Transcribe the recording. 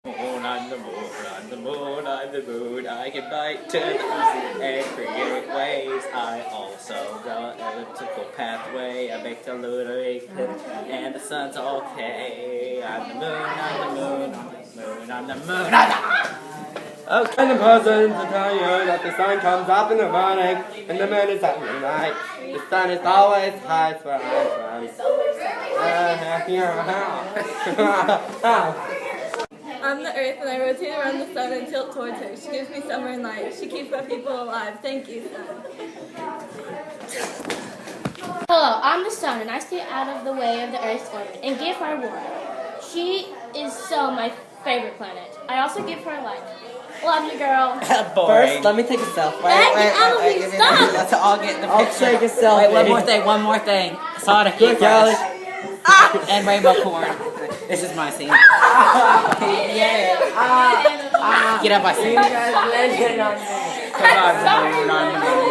Moon, on the moon, on the moon, on the moon, I can bite to the east and create waves. I also draw elliptical pathway. I make the lunar eclipse, and the sun's okay. On the moon, on the moon, on the moon, on the moon, on the Okay. And the person to tell you that the sun comes up in the morning and the moon is at midnight. The sun is always high for I'm the earth and I rotate around the sun and tilt towards her. She gives me summer and light. She keeps my people alive. Thank you, sun. Hello, I'm the sun, and I stay out of the way of the Earth's orbit and give her warmth. She is so my favorite planet. I also give her light. Love you, girl. First, let me take a selfie. Wait, stop! Let's all get in the I'll picture. take a selfie. Wait, one more thing. Sonic Good, Kelly. and Rainbow Corn. This is my scene. Get up, I see. Congratulations on me. moon, on the moon,